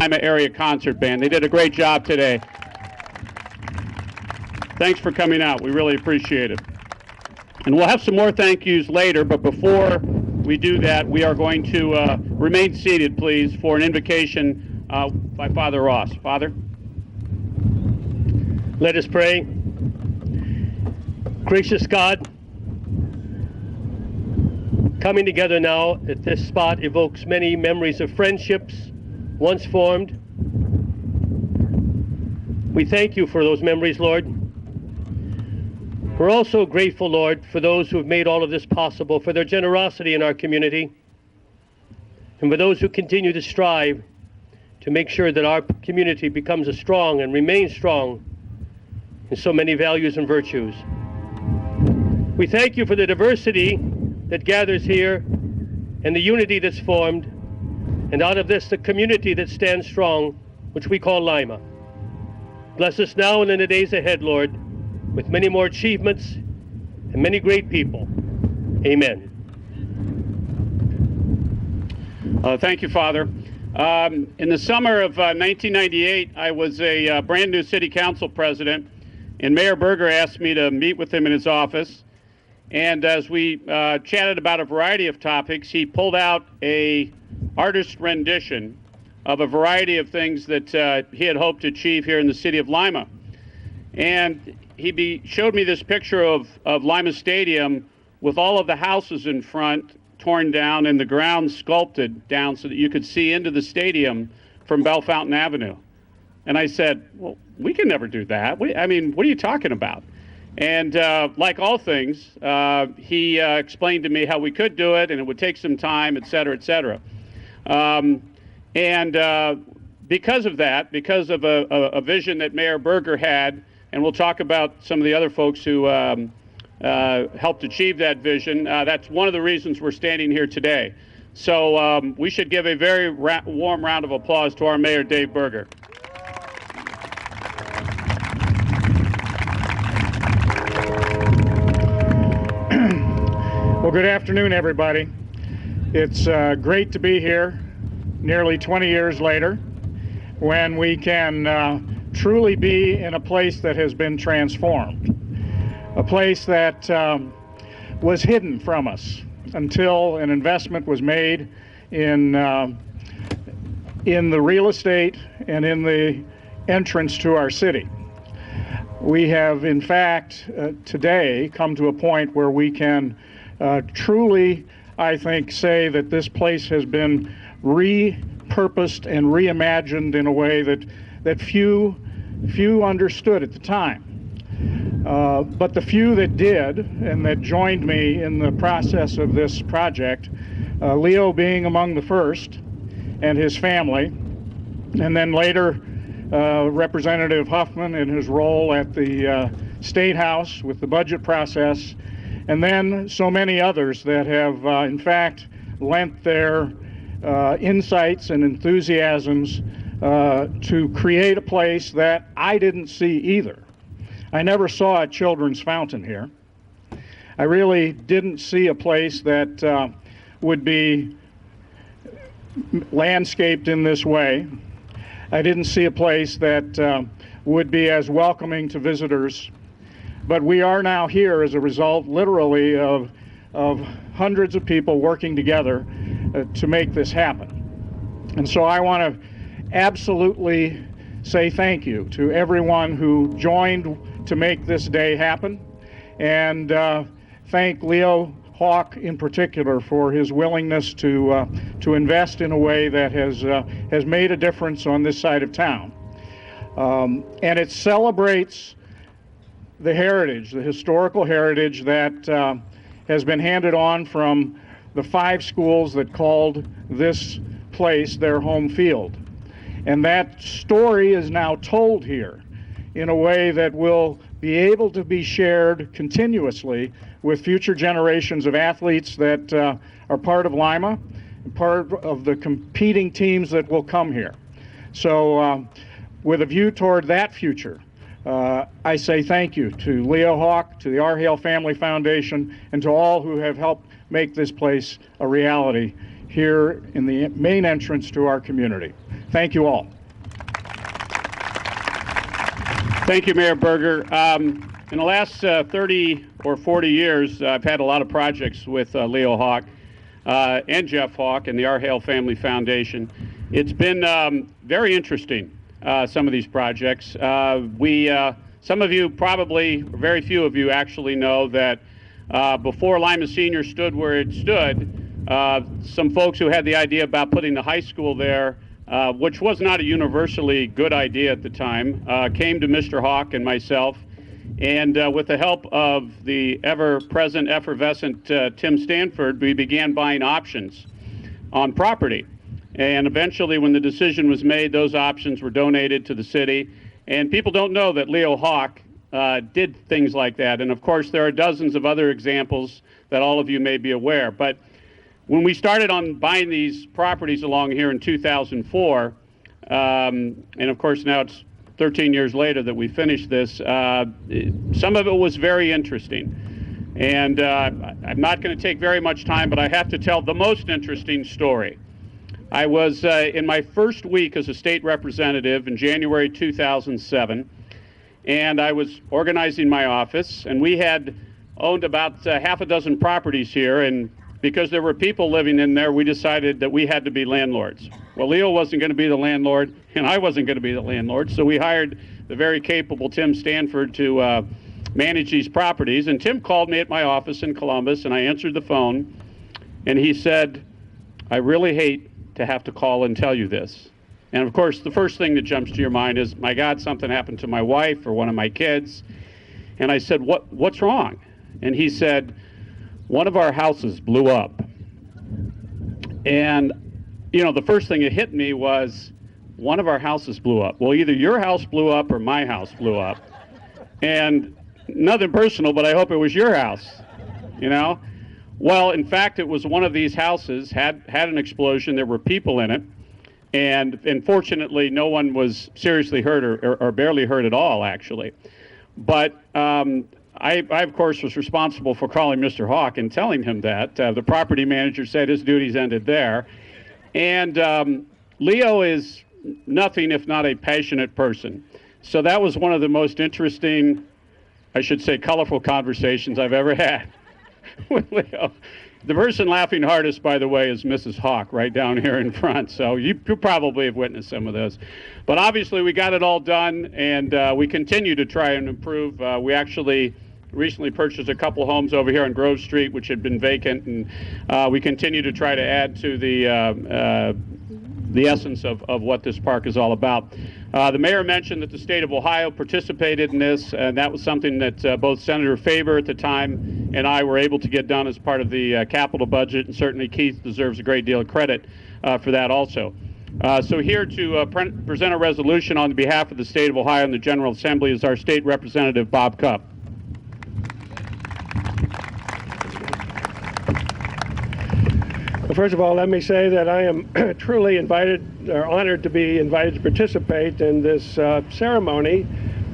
Lima Area Concert Band. They did a great job today. Thanks for coming out. We really appreciate it. And we'll have some more thank yous later, but before we do that, we are going to remain seated, please, for an invocation by Father Ross. Father? Let us pray. Gracious God, coming together now at this spot evokes many memories of friendships once formed. We thank you for those memories, Lord. We're also grateful, Lord, for those who have made all of this possible, for their generosity in our community, and for those who continue to strive to make sure that our community becomes a strong and remains strong in so many values and virtues. We thank you for the diversity that gathers here and the unity that's formed, and out of this, the community that stands strong, which we call Lima. Bless us now and in the days ahead, Lord, with many more achievements and many great people. Amen. Thank you, Father. In the summer of 1998, I was a brand new city council president, and Mayor Berger asked me to meet with him in his office. And as we chatted about a variety of topics, he pulled out a artist rendition of a variety of things that he had hoped to achieve here in the city of Lima. And he showed me this picture of Lima Stadium with all of the houses in front torn down and the ground sculpted down so that you could see into the stadium from Bellefontaine Avenue. And I said, well, we can never do that. I mean, what are you talking about? And like all things, he explained to me how we could do it and it would take some time, et cetera, et cetera. Because of that, because of a vision that Mayor Berger had, and we'll talk about some of the other folks who helped achieve that vision, that's one of the reasons we're standing here today. So we should give a very warm round of applause to our Mayor, Dave Berger. Well, good afternoon, everybody. It's great to be here nearly 20 years later when we can truly be in a place that has been transformed, a place that was hidden from us until an investment was made in the real estate and in the entrance to our city. We have, in fact, today come to a point where we can truly, I think, say that this place has been repurposed and reimagined in a way that few understood at the time. But the few that did and that joined me in the process of this project, Leo being among the first and his family, and then later Representative Huffman in his role at the State House with the budget process, and then so many others that have, in fact, lent their insights and enthusiasms to create a place that I didn't see either. I never saw a children's fountain here. I really didn't see a place that would be landscaped in this way. I didn't see a place that would be as welcoming to visitors. But we are now here as a result, literally, of hundreds of people working together to make this happen. And so I want to absolutely say thank you to everyone who joined to make this day happen, and thank Leo Hawk in particular for his willingness to invest in a way that has made a difference on this side of town. And it celebrates the heritage, the historical heritage that has been handed on from the 5 schools that called this place their home field. And that story is now told here in a way that will be able to be shared continuously with future generations of athletes that are part of Lima, and part of the competing teams that will come here. So with a view toward that future, I say thank you to Leo Hawk, to the R. Hale Family Foundation, and to all who have helped make this place a reality here in the main entrance to our community. Thank you all. Thank you, Mayor Berger. In the last 30 or 40 years, I've had a lot of projects with Leo Hawk and Jeff Hawk and the R. Hale Family Foundation. It's been very interesting, some of these projects. Some of you probably, very few of you actually know that before Lima Senior stood where it stood, some folks who had the idea about putting the high school there, which was not a universally good idea at the time, came to Mr. Hawk and myself, and with the help of the ever-present, effervescent Tim Stanford, we began buying options on property. And eventually, when the decision was made, those options were donated to the city. And people don't know that Leo Hawk did things like that. And of course, there are dozens of other examples that all of you may be aware. But when we started on buying these properties along here in 2004, and of course now it's 13 years later that we finished this, some of it was very interesting. And I'm not going to take very much time, but I have to tell the most interesting story. I was in my first week as a state representative in January 2007, and I was organizing my office, and we had owned about half a dozen properties here, and because there were people living in there, we decided that we had to be landlords. Well, Leo wasn't going to be the landlord, and I wasn't going to be the landlord, so we hired the very capable Tim Stanford to manage these properties. And Tim called me at my office in Columbus, and I answered the phone, and he said, "I really hate to have to call and tell you this." And of course, the first thing that jumps to your mind is, my God, something happened to my wife or one of my kids. And I said, what's wrong? And he said, one of our houses blew up. And, you know, the first thing that hit me was, one of our houses blew up. Well, either your house blew up or my house blew up. And nothing personal, but I hope it was your house, you know? Well, in fact, it was one of these houses, had an explosion. There were people in it. And fortunately, no one was seriously hurt or barely hurt at all, actually. But I, of course, was responsible for calling Mr. Hawk and telling him that. The property manager said his duties ended there. And Leo is nothing if not a passionate person. So that was one of the most interesting, I should say, colorful conversations I've ever had with Leo. The person laughing hardest, by the way, is Mrs. Hawk right down here in front. So you probably have witnessed some of those. But obviously, we got it all done, and we continue to try and improve. We actually recently purchased a couple homes over here on Grove Street, which had been vacant, and we continue to try to add to the essence of what this park is all about. The mayor mentioned that the state of Ohio participated in this, and that was something that both Senator Faber at the time and I were able to get done as part of the capital budget, and certainly Keith deserves a great deal of credit for that also. So here to present a resolution on behalf of the state of Ohio and the General Assembly is our state representative, Bob Cupp. Well, first of all, let me say that I am truly invited, or honored to be invited to participate in this ceremony,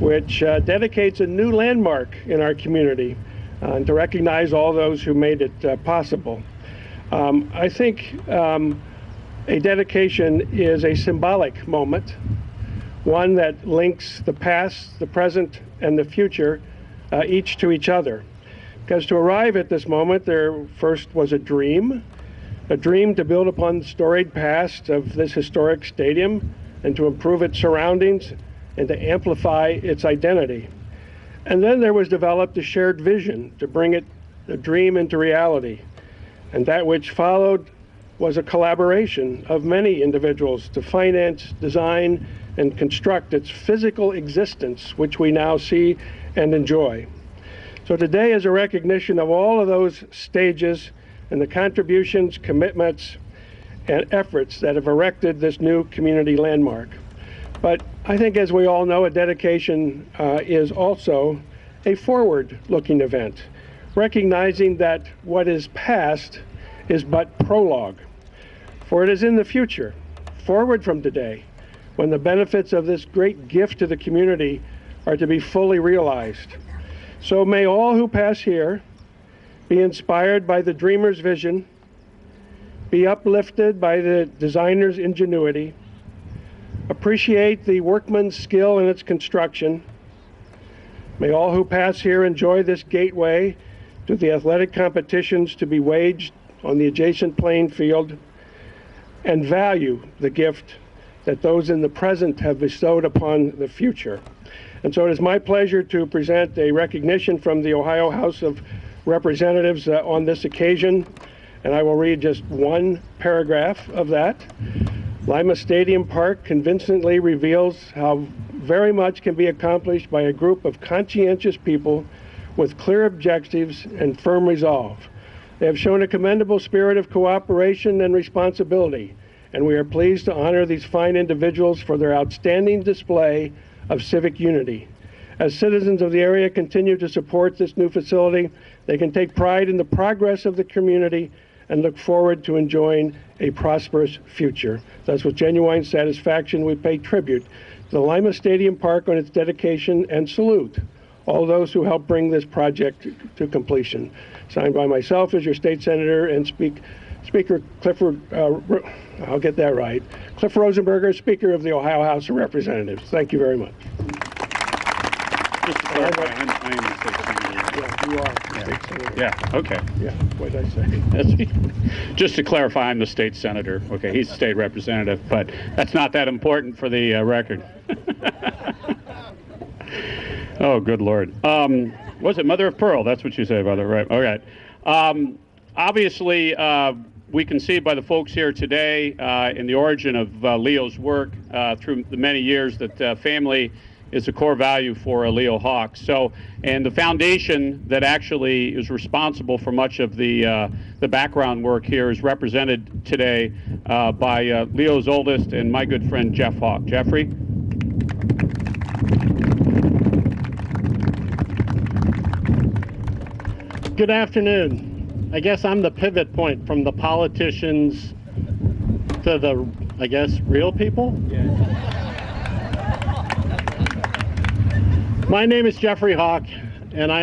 which dedicates a new landmark in our community, and to recognize all those who made it possible. I think a dedication is a symbolic moment, one that links the past, the present, and the future, each to each other. Because to arrive at this moment, there first was a dream to build upon the storied past of this historic stadium and to improve its surroundings and to amplify its identity. And then there was developed a shared vision to bring the dream into reality. And that which followed was a collaboration of many individuals to finance, design, and construct its physical existence, which we now see and enjoy. So today is a recognition of all of those stages and the contributions, commitments, and efforts that have erected this new community landmark. But I think, as we all know, a dedication is also a forward-looking event, recognizing that what is past is but prologue. For it is in the future, forward from today, when the benefits of this great gift to the community are to be fully realized. So may all who pass here be inspired by the dreamer's vision, be uplifted by the designer's ingenuity, appreciate the workman's skill in its construction. May all who pass here enjoy this gateway to the athletic competitions to be waged on the adjacent playing field, and value the gift that those in the present have bestowed upon the future. And so it is my pleasure to present a recognition from the Ohio House of Representatives on this occasion, and I will read just one paragraph of that. Lima Stadium Park convincingly reveals how very much can be accomplished by a group of conscientious people with clear objectives and firm resolve. They have shown a commendable spirit of cooperation and responsibility, and we are pleased to honor these fine individuals for their outstanding display of civic unity. As citizens of the area continue to support this new facility, they can take pride in the progress of the community and look forward to enjoying a prosperous future. Thus, with genuine satisfaction, we pay tribute to the Lima Stadium Park on its dedication and salute all those who helped bring this project to completion. Signed by myself as your state senator and Speaker Clifford, I'll get that right, Cliff Rosenberger, Speaker of the Ohio House of Representatives. Thank you very much. Just to clarify, I am the state senator. Yeah, you are state senator. Yeah, okay. Yeah, what did I say? Just to clarify, I'm the state senator. Okay, he's the state representative, but that's not that important for the record. Oh, good Lord. Was it Mother of Pearl? That's what you say about it, right? All right. Obviously, we can see by the folks here today in the origin of Leo's work through the many years that family is a core value for Leo Hawks. So, and the foundation that actually is responsible for much of the background work here is represented today by Leo's oldest and my good friend Jeff Hawk. Jeffrey. Good afternoon. I guess I'm the pivot point from the politicians to the, I guess, real people? Yeah. My name is Jeffrey Hawk, and I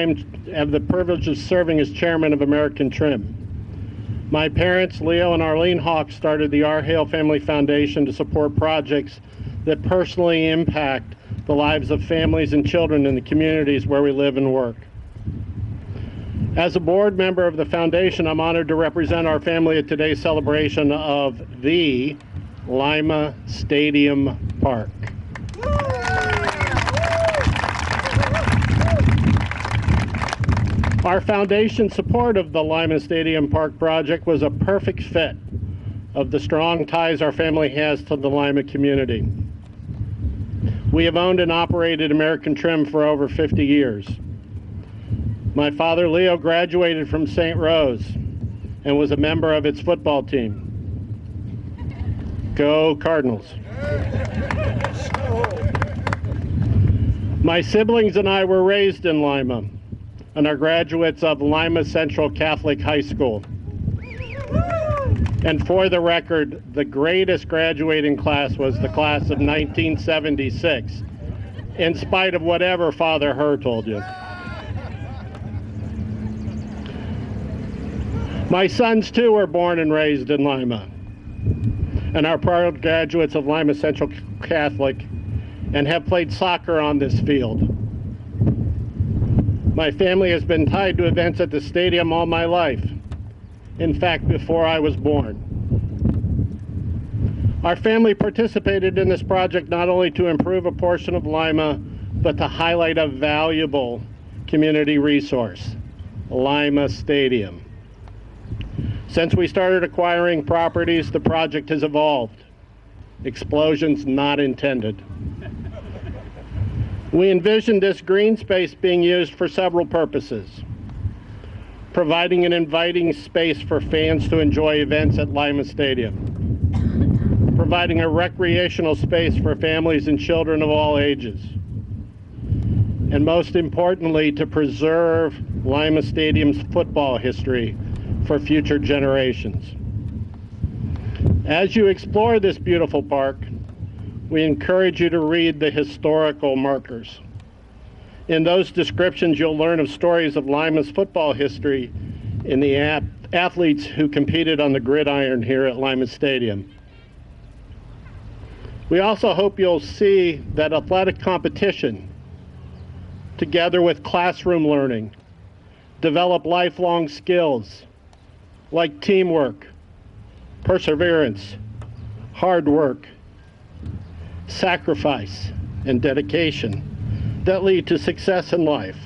have the privilege of serving as chairman of American Trim. My parents, Leo and Arlene Hawk, started the R. Hale Family Foundation to support projects that personally impact the lives of families and children in the communities where we live and work. As a board member of the foundation, I'm honored to represent our family at today's celebration of the Lima Stadium Park. Our foundation's support of the Lima Stadium Park project was a perfect fit of the strong ties our family has to the Lima community. We have owned and operated American Trim for over 50 years. My father, Leo, graduated from St. Rose and was a member of its football team. Go Cardinals. My siblings and I were raised in Lima and are graduates of Lima Central Catholic High School. And for the record, the greatest graduating class was the class of 1976, in spite of whatever Father Herr told you. My sons, too, were born and raised in Lima and are proud graduates of Lima Central Catholic and have played soccer on this field. My family has been tied to events at the stadium all my life. In fact, before I was born. Our family participated in this project not only to improve a portion of Lima, but to highlight a valuable community resource, Lima Stadium. Since we started acquiring properties, the project has evolved. Explosions not intended. We envisioned this green space being used for several purposes. Providing an inviting space for fans to enjoy events at Lima Stadium. Providing a recreational space for families and children of all ages. And most importantly, to preserve Lima Stadium's football history for future generations. As you explore this beautiful park, we encourage you to read the historical markers. In those descriptions, you'll learn of stories of Lima's football history in the athletes who competed on the gridiron here at Lima Stadium. We also hope you'll see that athletic competition, together with classroom learning, develop lifelong skills like teamwork, perseverance, hard work, sacrifice, and dedication that lead to success in life.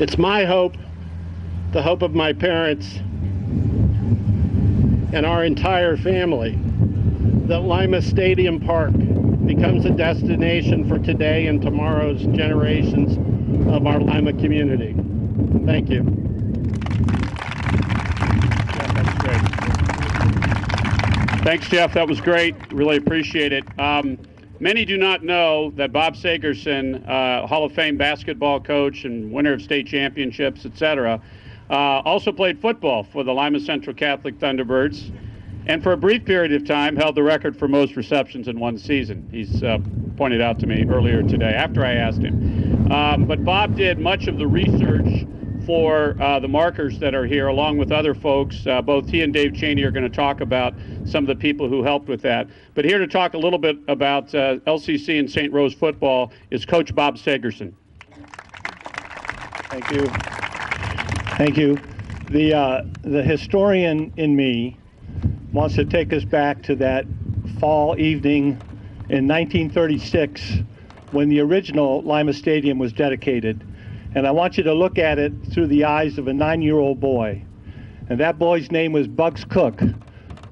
It's my hope, the hope of my parents, and our entire family, that Lima Stadium Park becomes a destination for today and tomorrow's generations of our Lima community. Thank you. Thanks, Jeff. That was great. Really appreciate it. Many do not know that Bob Sigerson, Hall of Fame basketball coach and winner of state championships, etc., also played football for the Lima Central Catholic Thunderbirds, and for a brief period of time held the record for most receptions in one season. He's pointed out to me earlier today after I asked him. But Bob did much of the research for the markers that are here, along with other folks. Both he and Dave Cheney are going to talk about some of the people who helped with that. But here to talk a little bit about LCC and St. Rose football is Coach Bob Sigerson. Thank you. Thank you. The historian in me wants to take us back to that fall evening in 1936 when the original Lima Stadium was dedicated. And I want you to look at it through the eyes of a 9-year-old boy. And that boy's name was Bugs Cook,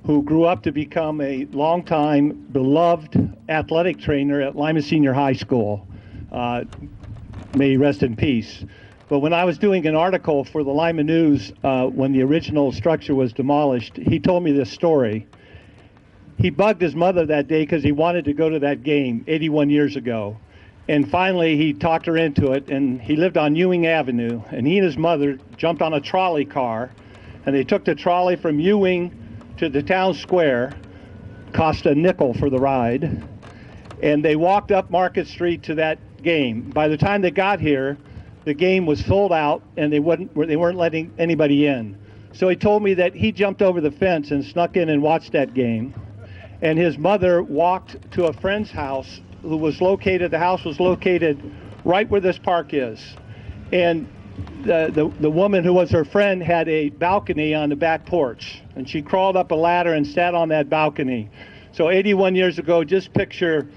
who grew up to become a longtime beloved athletic trainer at Lima Senior High School. May he rest in peace. But when I was doing an article for the Lima News when the original structure was demolished, he told me this story. He bugged his mother that day because he wanted to go to that game 81 years ago. And finally, he talked her into it, and he lived on Ewing Avenue, and he and his mother jumped on a trolley car, and they took the trolley from Ewing to the town square, cost a nickel for the ride, and they walked up Market Street to that game. By the time they got here, the game was sold out, and they weren't letting anybody in. So he told me that he jumped over the fence and snuck in and watched that game, and his mother walked to a friend's house the house was located right where this park is. And the woman who was her friend had a balcony on the back porch, and she crawled up a ladder and sat on that balcony. So 81 years ago, just picture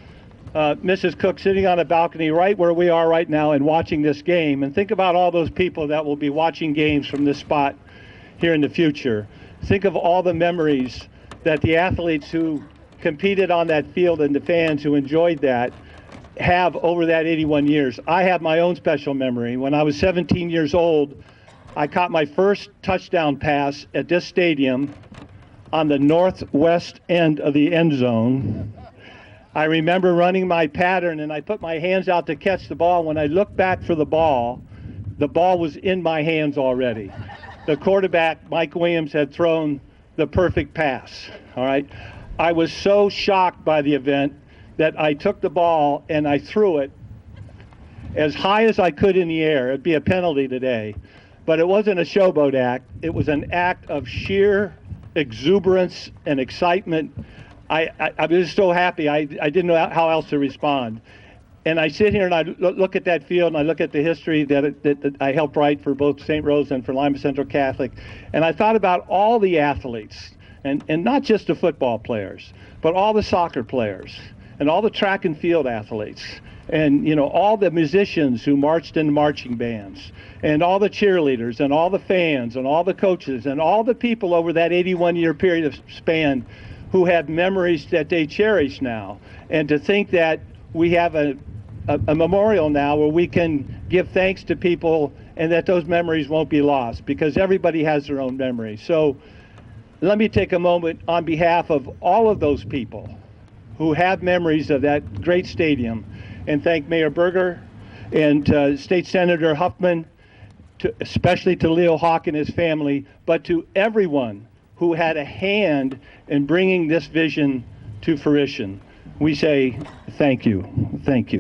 Mrs. Cook sitting on a balcony right where we are right now and watching this game. And think about all those people that will be watching games from this spot here in the future. Think of all the memories that the athletes who competed on that field and the fans who enjoyed that have over that 81 years. I have my own special memory. When I was 17 years old, I caught my first touchdown pass at this stadium on the northwest end of the end zone. I remember running my pattern, and I put my hands out to catch the ball. When I looked back for the ball was in my hands already. The quarterback, Mike Williams, had thrown the perfect pass, all right? I was so shocked by the event that I took the ball and I threw it as high as I could in the air. It'd be a penalty today. But it wasn't a showboat act. It was an act of sheer exuberance and excitement. I was so happy. I didn't know how else to respond. And I sit here and I look at that field and I look at the history that I helped write for both St. Rose and for Lima Central Catholic. And I thought about all the athletes. And not just the football players, but all the soccer players and all the track and field athletes and, all the musicians who marched in marching bands and all the cheerleaders and all the fans and all the coaches and all the people over that 81-year period of span who have memories that they cherish now. And to think that we have a memorial now where we can give thanks to people and that those memories won't be lost because everybody has their own memories. So let me take a moment on behalf of all of those people who have memories of that great stadium and thank Mayor Berger and State Senator Huffman, especially to Leo Hawk and his family, but to everyone who had a hand in bringing this vision to fruition. We say thank you. Thank you.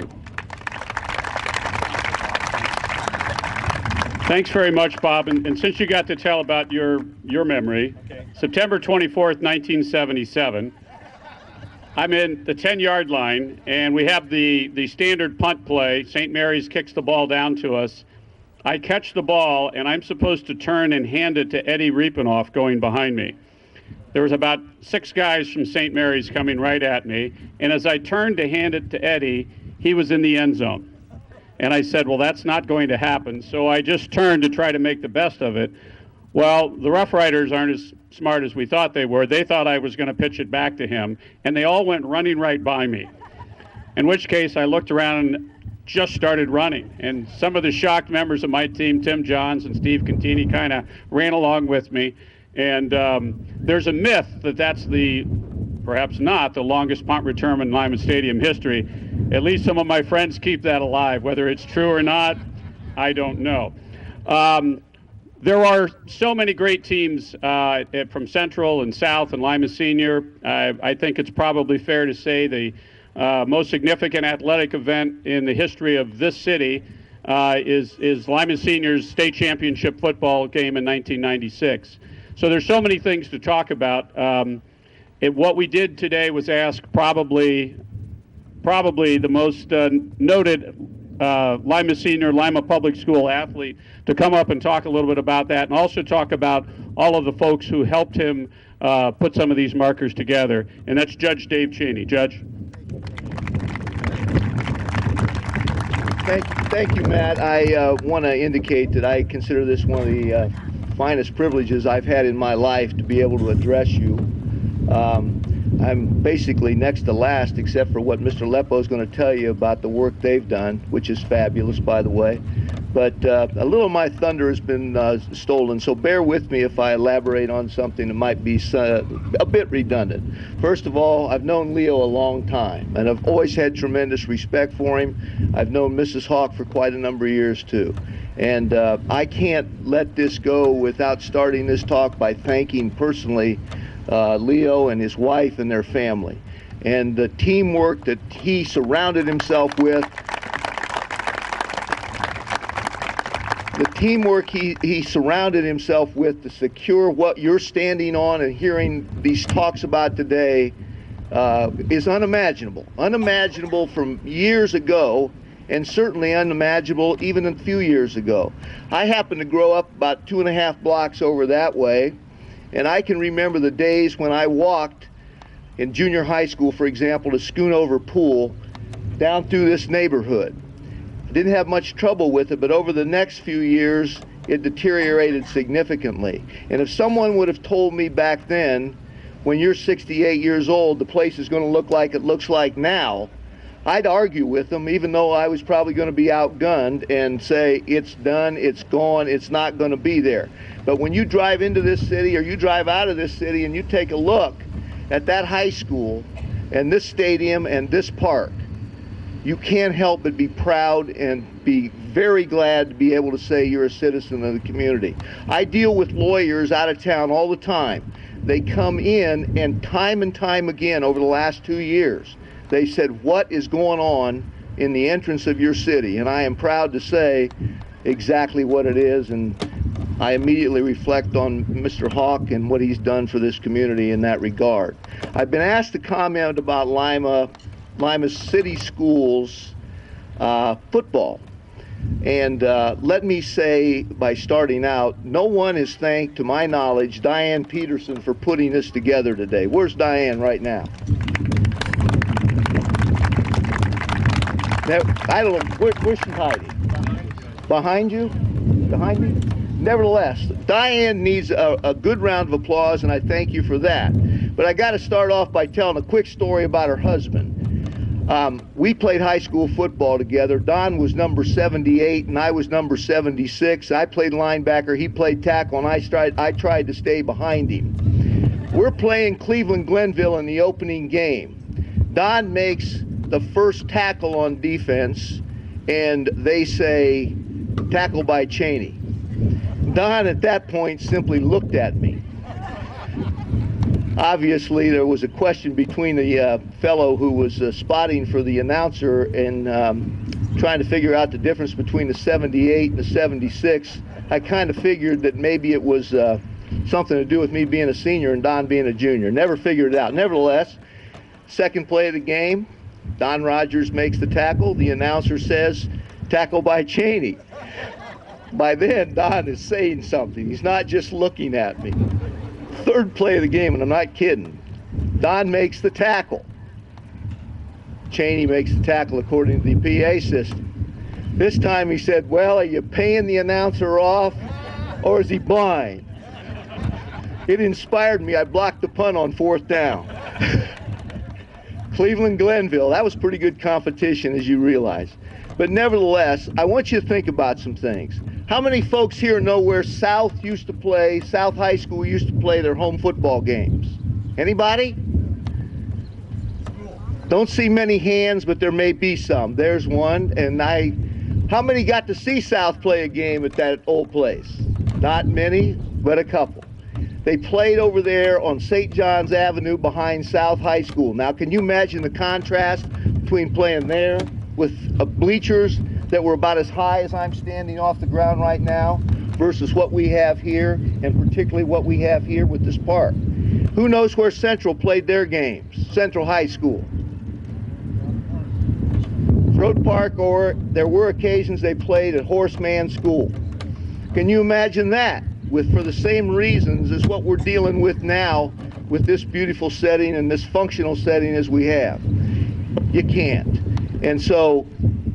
Thanks very much, Bob. And since you got to tell about your memory, okay. September 24th, 1977, I'm in the 10-yard line, and we have the standard punt play. St. Mary's kicks the ball down to us. I catch the ball, and I'm supposed to turn and hand it to Eddie Riepenoff going behind me. There was about 6 guys from St. Mary's coming right at me, and as I turned to hand it to Eddie, he was in the end zone. And I said, well, that's not going to happen, so I just turned to try to make the best of it. Well, the Rough Riders aren't as smart as we thought they were. They thought I was going to pitch it back to him, and they all went running right by me. In which case, I looked around and just started running. And some of the shocked members of my team, Tim Johns and Steve Contini, kind of ran along with me. And there's a myth that that's perhaps not, the longest punt return in Lima Stadium history. At least some of my friends keep that alive. Whether it's true or not, I don't know. There are so many great teams from Central and South and Lima Senior. I think it's probably fair to say the most significant athletic event in the history of this city is Lima Senior's state championship football game in 1996. So there's so many things to talk about. What we did today was ask probably the most noted Lima Senior, Lima Public School athlete to come up and talk a little bit about that, and also talk about all of the folks who helped him put some of these markers together. And that's Judge Dave Cheney. Judge. Thank you, Matt. I want to indicate that I consider this one of the finest privileges I've had in my life to be able to address you. I'm basically next to last, except for what Mr. Lepo is going to tell you about the work they've done, which is fabulous, by the way. But a little of my thunder has been stolen, so bear with me if I elaborate on something that might be a bit redundant. First of all, I've known Leo a long time, and I've always had tremendous respect for him. I've known Mrs. Hawk for quite a number of years, too. And I can't let this go without starting this talk by thanking personally Leo and his wife and their family, and the teamwork that he surrounded himself with. The teamwork he surrounded himself with to secure what you're standing on and hearing these talks about today is unimaginable. Unimaginable from years ago, and certainly unimaginable even a few years ago. I happened to grow up about 2.5 blocks over that way, and I can remember the days when I walked in junior high school, for example, to Schoonover Pool down through this neighborhood. I didn't have much trouble with it, but over the next few years, it deteriorated significantly. And if someone would have told me back then, when you're 68 years old, the place is going to look like it looks like now, I'd argue with them, even though I was probably going to be outgunned, and say, it's done, it's gone, it's not going to be there. But when you drive into this city, or you drive out of this city, and you take a look at that high school, and this stadium, and this park, you can't help but be proud and be very glad to be able to say you're a citizen of the community. I deal with lawyers out of town all the time. They come in, and time again over the last 2 years, they said, what is going on in the entrance of your city? And I am proud to say exactly what it is, and I immediately reflect on Mr. Hawk and what he's done for this community in that regard. I've been asked to comment about Lima City Schools football. And let me say, by starting out, no one has thanked, to my knowledge, Diane Peterson for putting this together today. Where's Diane right now? Now, I don't know, where's she hiding? Behind you? Behind me? Nevertheless, Diane needs a good round of applause, and I thank you for that. But I got to start off by telling a quick story about her husband. We played high school football together. Don was number 78, and I was number 76. I played linebacker, he played tackle, and I tried to stay behind him. We're playing Cleveland-Glenville in the opening game. Don makes the first tackle on defense, and they say, tackle by Cheney. Don at that point simply looked at me. Obviously, there was a question between the fellow who was spotting for the announcer and trying to figure out the difference between the 78 and the 76. I kind of figured that maybe it was something to do with me being a senior and Don being a junior. Never figured it out. Nevertheless, Second play of the game, Don Rogers makes the tackle. The announcer says, tackle by Cheney. By then, Don is saying something. He's not just looking at me. Third play of the game, and I'm not kidding. Don makes the tackle. Cheney makes the tackle according to the PA system. This time he said, well, are you paying the announcer off or is he blind? It inspired me. I blocked the punt on 4th down. Cleveland-Glenville, that was pretty good competition, as you realize. But nevertheless, I want you to think about some things. How many folks here know where South High School used to play their home football games? Anybody? Don't see many hands, but there may be some. There's one, and how many got to see South play a game at that old place? Not many, but a couple. They played over there on St. John's Avenue behind South High School. Now, can you imagine the contrast between playing there with bleachers that were about as high as I'm standing off the ground right now versus what we have here, and particularly what we have here with this park? Who knows where Central played their games? Central High School. Road Park, or there were occasions they played at Horseman School. Can you imagine that? For the same reasons as what we're dealing with now with this beautiful setting and this functional setting as we have. You can't. And so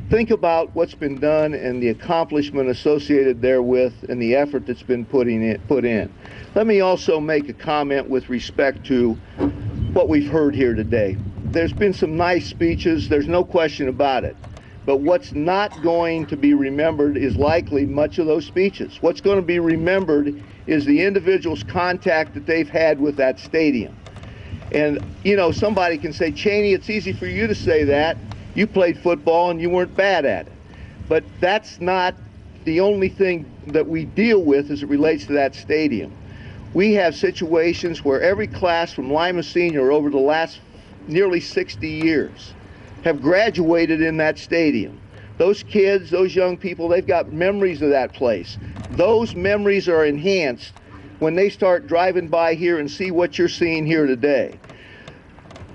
think about what's been done and the accomplishment associated therewith and the effort that's been put in. Let me also make a comment with respect to what we've heard here today. There's been some nice speeches, there's no question about it. But what's not going to be remembered is likely much of those speeches. What's going to be remembered is the individual's contact that they've had with that stadium. And, you know, somebody can say, Cheney, it's easy for you to say that. You played football and you weren't bad at it. But that's not the only thing that we deal with as it relates to that stadium. We have situations where every class from Lima Senior over the last nearly 60 years have graduated in that stadium. Those kids, those young people, they've got memories of that place. Those memories are enhanced when they start driving by here and see what you're seeing here today.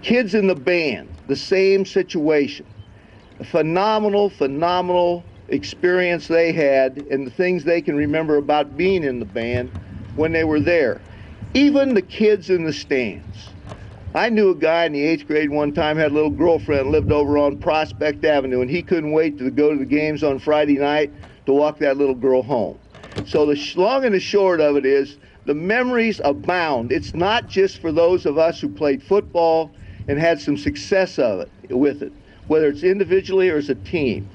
Kids in the band, the same situation. A phenomenal experience they had and the things they can remember about being in the band when they were there. Even the kids in the stands. I knew a guy in the 8th grade one time, had a little girlfriend, lived over on Prospect Avenue, and he couldn't wait to go to the games on Friday night to walk that little girl home. So the long and the short of it is, the memories abound. It's not just for those of us who played football and had some success with it, whether it's individually or as a team.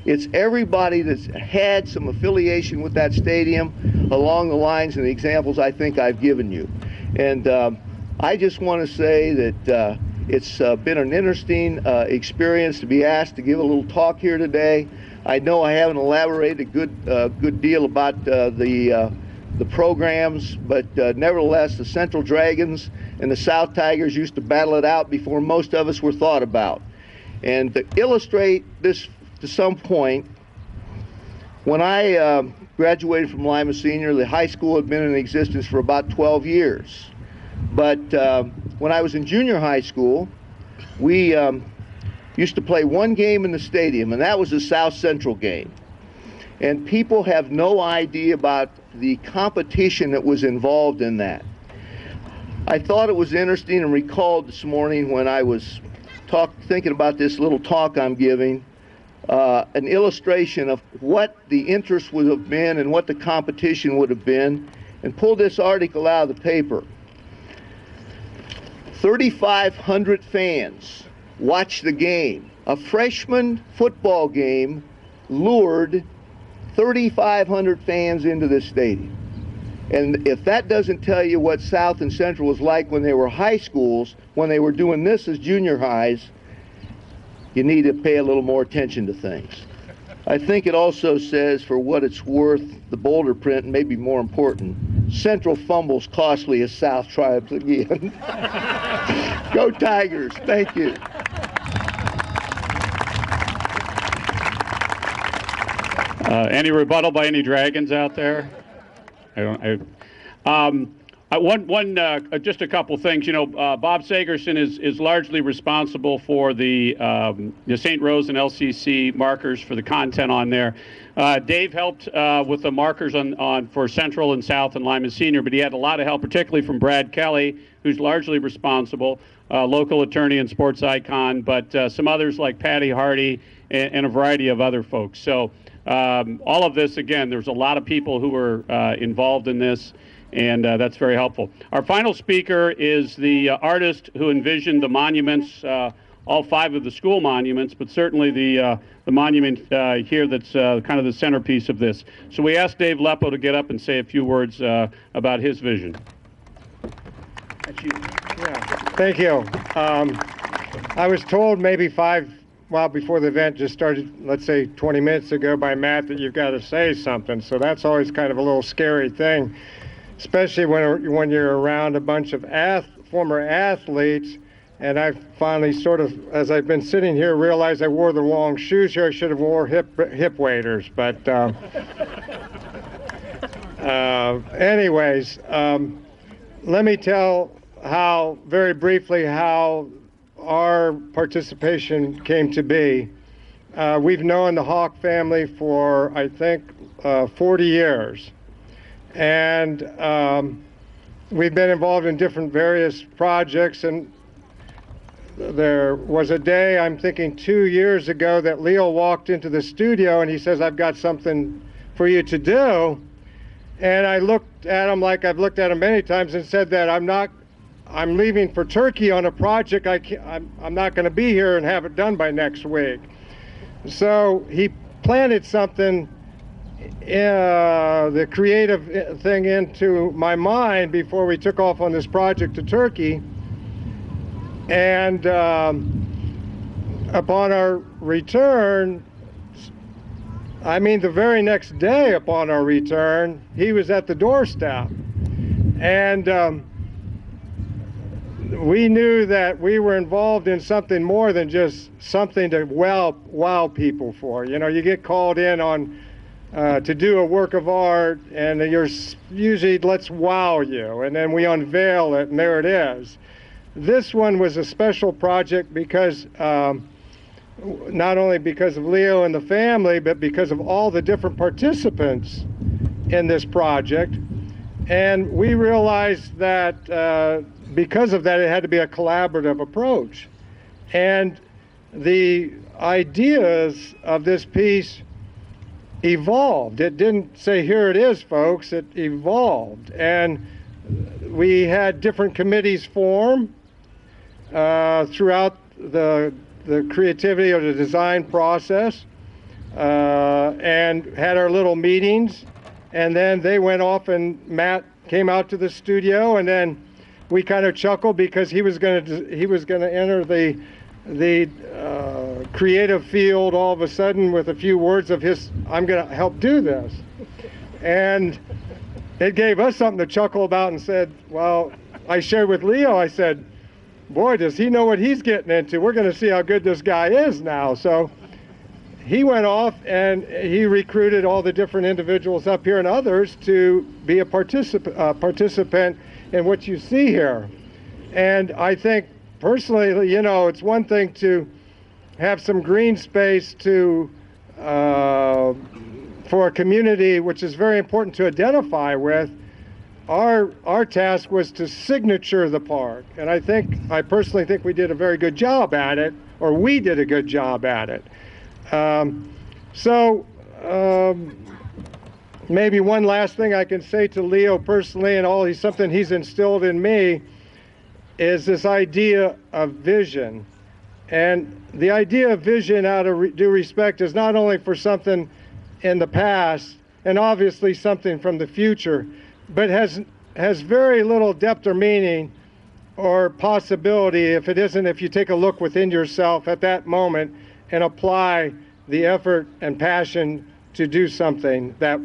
It's everybody that's had some affiliation with that stadium along the lines and the examples I think I've given you. And I just want to say that it's been an interesting experience to be asked to give a little talk here today. I know I haven't elaborated a good deal about the programs, but nevertheless, the Central Dragons and the South Tigers used to battle it out before most of us were thought about. And to illustrate this to some point, when I graduated from Lima Senior, the high school had been in existence for about 12 years. But when I was in junior high school, we used to play one game in the stadium, and that was the South Central game. And people have no idea about the competition that was involved in that. I thought it was interesting and recalled this morning when I was thinking about this little talk I'm giving, an illustration of what the interest would have been and what the competition would have been, and pulled this article out of the paper. 3,500 fans watched the game. A freshman football game lured 3,500 fans into this stadium. And if that doesn't tell you what South and Central was like when they were high schools, when they were doing this as junior highs, you need to pay a little more attention to things. I think it also says, for what it's worth, the bolder print, and maybe more important, Central fumbles costly as South triumphs again. Go Tigers. Thank you. Any rebuttal by any Dragons out there? Just a couple things. Bob Sigerson is largely responsible for the St. Rose and LCC markers for the content on there. Dave helped with the markers on for Central and South and Lima Senior, but he had a lot of help, particularly from Brad Kelly, who's largely responsible, local attorney and sports icon, but some others like Patty Hardy and a variety of other folks. So all of this, again, there's a lot of people who were involved in this. And that's very helpful. Our final speaker is the artist who envisioned the monuments, all 5 of the school monuments, but certainly the monument here that's kind of the centerpiece of this. So we asked Dave Leppo to get up and say a few words about his vision. That's you. Yeah, thank you. I was told maybe before the event just started, let's say 20 minutes ago by Matt, that you've got to say something. So that's always kind of a little scary thing, especially when you're around a bunch of former athletes. And I finally sort of, as I've been sitting here, realized I wore the wrong shoes here. I should have wore hip waders. But anyways, let me tell very briefly how our participation came to be. We've known the Hawk family for, I think, 40 years. And we've been involved in different various projects, and there was a day, I'm thinking 2 years ago, that Leo walked into the studio and he says, "I've got something for you to do." And I looked at him like I've looked at him many times and said that I'm leaving for Turkey on a project. I'm not going to be here and have it done by next week. So he planted something, the creative thing, into my mind before we took off on this project to Turkey. And upon our return, the very next day upon our return, he was at the doorstep. And we knew that we were involved in something more than just something to wow people for. You get called in on to do a work of art, and you're usually, let's wow you, and then we unveil it, and there it is. This one was a special project because not only because of Leo and the family, but because of all the different participants in this project. And we realized that because of that, it had to be a collaborative approach. And the ideas of this piece evolved. It didn't say, "Here it is, folks." It evolved. And we had different committees form throughout the creativity of the design process, and had our little meetings. And then they went off, and Matt came out to the studio, and then we kind of chuckled because he was going to enter the creative field all of a sudden with a few words of his, "I'm going to help do this." And it gave us something to chuckle about, and said, well, I shared with Leo, I said, "Boy, does he know what he's getting into. We're going to see how good this guy is now." So he went off and he recruited all the different individuals up here and others to be a participant in what you see here. And I think personally, it's one thing to have some green space for a community, which is very important to identify with. Our task was to signature the park, and I personally think we did a very good job at it, or we did a good job at it. Maybe one last thing I can say to Leo personally, and something he's instilled in me, is this idea of vision. And the idea of vision, out of due respect, is not only for something in the past, and obviously something from the future, but has very little depth or meaning or possibility if you take a look within yourself at that moment and apply the effort and passion to do something that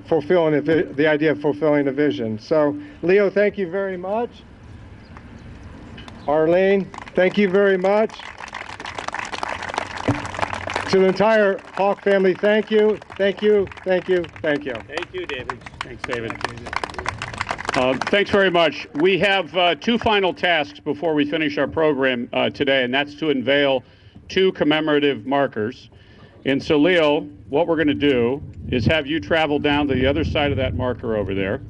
the idea of fulfilling a vision. So, Leo, thank you very much. Arlene, thank you very much. To the entire Hawk family, thank you, thank you, thank you, thank you. Thank you, David. Thanks, David. Thanks very much. We have two final tasks before we finish our program today, and that's to unveil two commemorative markers. And so, Leo, what we're going to do is have you travel down to the other side of that marker over there,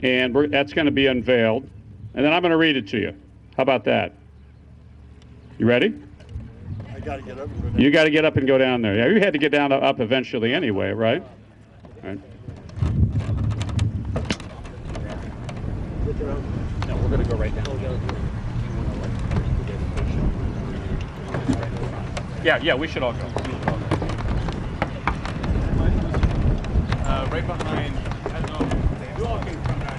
and that's going to be unveiled, and then I'm going to read it to you. How about that? You ready? I got to get up. You got to get up and go down there. Yeah, you had to get down up eventually anyway, right? All right. No, we're going to go right down. Yeah, we should all go. Right behind. I don't know. You all can come back.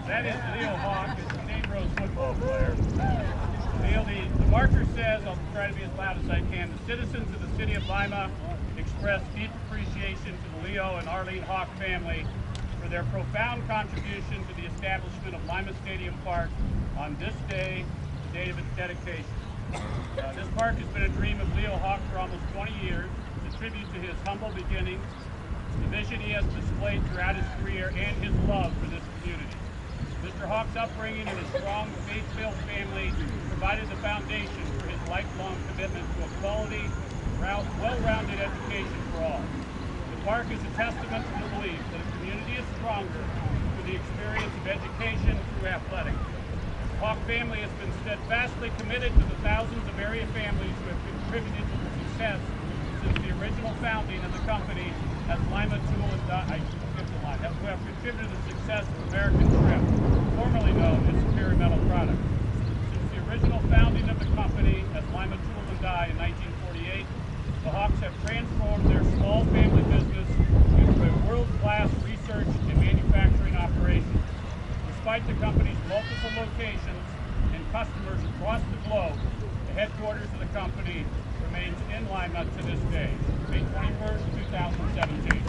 That is Leo Hawk, is a St. Rose football player. Leo, the marker says, I'll try to be as loud as I can, the citizens of the city of Lima express deep appreciation to the Leo and Arlene Hawk family for their profound contribution to the establishment of Lima Stadium Park on this day, the day of its dedication. This park has been a dream of Leo Hawk for almost 20 years. It's a tribute to his humble beginnings, the vision he has displayed throughout his career, and his love for this community. Mr. Hawk's upbringing and his strong, faith-filled family provided the foundation for his lifelong commitment to a quality, well-rounded education for all. The park is a testament to the belief that a community is stronger through the experience of education through athletics. The Hawk family has been steadfastly committed to the thousands of area families who have contributed to the success since the original founding of the company as Lima Tool and Die, who have contributed to the success of American Trim, formerly known as Superior Metal Products. Since the original founding of the company as Lima Tool and Die in 1948, the Hawks have transformed their small family business into a world-class research and manufacturing operation. Despite the company's multiple locations and customers across the globe, the headquarters of the company remains in Lima to this day. May 21st, 2017.